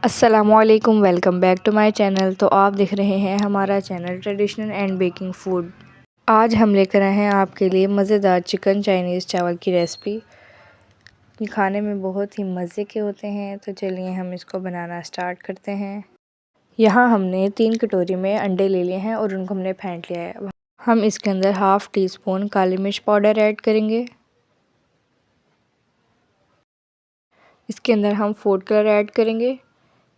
अस्सलामुअलैकुम, welcome back to my channel. तो आप देख रहे हैं हमारा channel traditional and baking food. आज हम लेकर आए हैं आपके लिए मज़ेदार चिकन चाइनीज़ चावल की रेसिपी। ये खाने में बहुत ही मज़े के होते हैं। तो चलिए हम इसको बनाना स्टार्ट करते हैं। यहाँ हमने 3 कटोरी में अंडे ले लिए हैं और उनको हमने फेंट लिया है। हम इसके अंदर हाफ़ टी स्पून काली मिर्च पाउडर ऐड करेंगे। इसके अंदर हम फूड कलर ऐड करेंगे।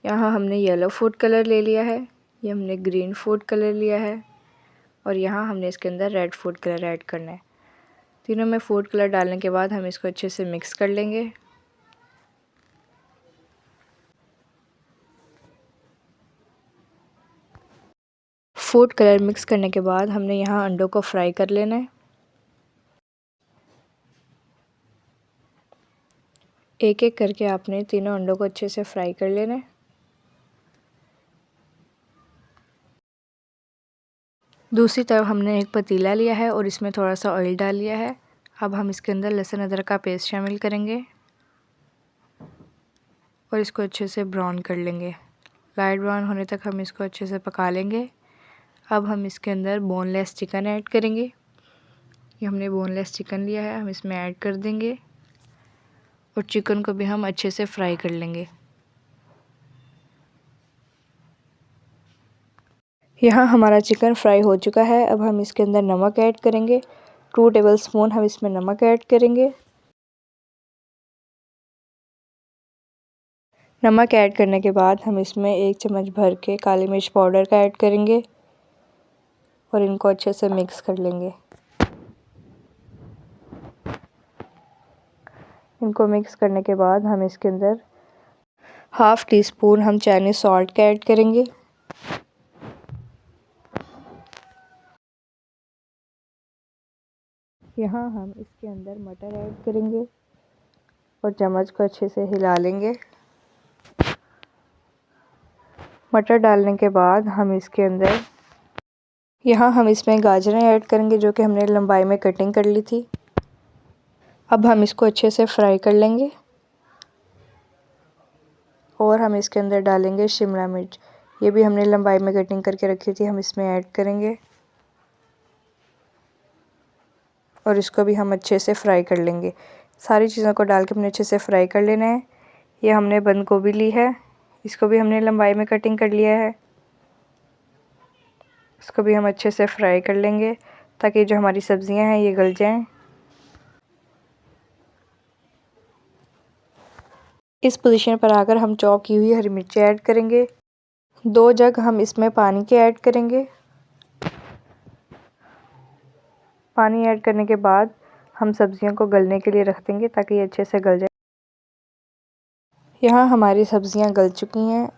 यहाँ हमने येलो फूड कलर ले लिया है, ये हमने ग्रीन फूड कलर लिया है और यहाँ हमने इसके अंदर रेड फूड कलर ऐड करना है। तीनों में फूड कलर डालने के बाद हम इसको अच्छे से मिक्स कर लेंगे। फूड कलर मिक्स करने के बाद हमने यहाँ अंडों को फ्राई कर लेना है। एक एक करके आपने तीनों अंडों को अच्छे से फ्राई कर लेना है। दूसरी तरफ हमने एक पतीला लिया है और इसमें थोड़ा सा ऑयल डाल लिया है। अब हम इसके अंदर लहसुन अदरक का पेस्ट शामिल करेंगे और इसको अच्छे से ब्राउन कर लेंगे। लाइट ब्राउन होने तक हम इसको अच्छे से पका लेंगे। अब हम इसके अंदर बोनलेस चिकन ऐड करेंगे। ये हमने बोनलेस चिकन लिया है, हम इसमें ऐड कर देंगे और चिकन को भी हम अच्छे से फ्राई कर लेंगे। यहाँ हमारा चिकन फ्राई हो चुका है। अब हम इसके अंदर नमक ऐड करेंगे। 2 टेबल स्पून हम इसमें नमक ऐड करेंगे। नमक ऐड करने के बाद हम इसमें 1 चम्मच भर के काली मिर्च पाउडर का ऐड करेंगे और इनको अच्छे से मिक्स कर लेंगे। इनको मिक्स करने के बाद हम इसके अंदर हाफ़ टी स्पून हम चाइनीज़ सॉल्ट का ऐड करेंगे। यहाँ हम इसके अंदर मटर ऐड करेंगे और चम्मच को अच्छे से हिला लेंगे। मटर डालने के बाद हम इसके अंदर यहाँ हम इसमें गाजरें ऐड करेंगे जो कि हमने लंबाई में कटिंग कर ली थी। अब हम इसको अच्छे से फ्राई कर लेंगे और हम इसके अंदर डालेंगे शिमला मिर्च। ये भी हमने लंबाई में कटिंग करके रखी थी, हम इसमें ऐड करेंगे और इसको भी हम अच्छे से फ्राई कर लेंगे। सारी चीज़ों को डाल के हमने अच्छे से फ्राई कर लेना है। ये हमने बंद गोभी ली है, इसको भी हमने लंबाई में कटिंग कर लिया है। इसको भी हम अच्छे से फ्राई कर लेंगे ताकि जो हमारी सब्जियां हैं ये गल जाएं। इस पोजीशन पर आकर हम चॉप की हुई हरी मिर्ची ऐड करेंगे। 2 जग हम इसमें पानी के ऐड करेंगे। पानी ऐड करने के बाद हम सब्जियों को गलने के लिए रख देंगे ताकि ये अच्छे से गल जाए। यहाँ हमारी सब्जियां गल चुकी हैं।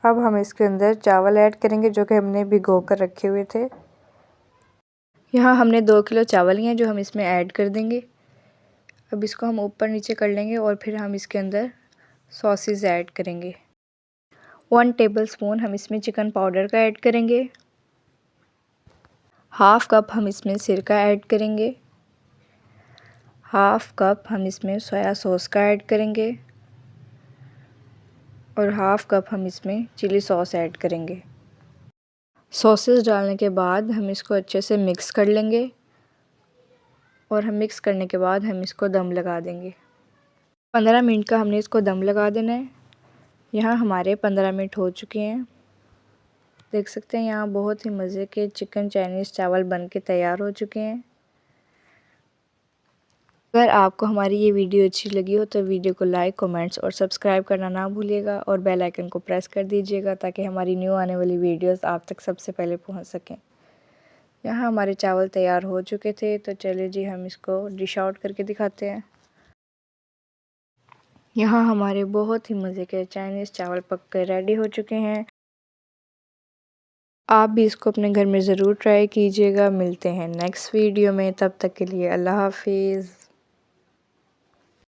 अब हम इसके अंदर चावल ऐड करेंगे जो कि हमने भिगो कर रखे हुए थे। यहाँ हमने 2 किलो चावल लिए हैं जो हम इसमें ऐड कर देंगे। अब इसको हम ऊपर नीचे कर लेंगे और फिर हम इसके अंदर सॉसेस ऐड करेंगे। 1 टेबल स्पून हम इसमें चिकन पाउडर का ऐड करेंगे। हाफ़ कप हम इसमें सिरका ऐड करेंगे। हाफ़ कप हम इसमें सोया सॉस का ऐड करेंगे और हाफ़ कप हम इसमें चिली सॉस ऐड करेंगे। सॉसेस डालने के बाद हम इसको अच्छे से मिक्स कर लेंगे और हम मिक्स करने के बाद हम इसको दम लगा देंगे। 15 मिनट का हमने इसको दम लगा देना है। यहाँ हमारे 15 मिनट हो चुके हैं। देख सकते हैं यहाँ बहुत ही मज़े के चिकन चाइनीज़ चावल बन के तैयार हो चुके हैं। अगर आपको हमारी ये वीडियो अच्छी लगी हो तो वीडियो को लाइक, कमेंट्स और सब्सक्राइब करना ना भूलिएगा और बेल आइकन को प्रेस कर दीजिएगा ताकि हमारी न्यू आने वाली वीडियोस आप तक सबसे पहले पहुंच सकें। यहाँ हमारे चावल तैयार हो चुके थे तो चलिए जी हम इसको डिश आउट करके दिखाते हैं। यहाँ हमारे बहुत ही मज़े के चाइनीज़ चावल पक कर रेडी हो चुके हैं। आप भी इसको अपने घर में ज़रूर ट्राई कीजिएगा। मिलते हैं नेक्स्ट वीडियो में, तब तक के लिए अल्लाह हाफिज़।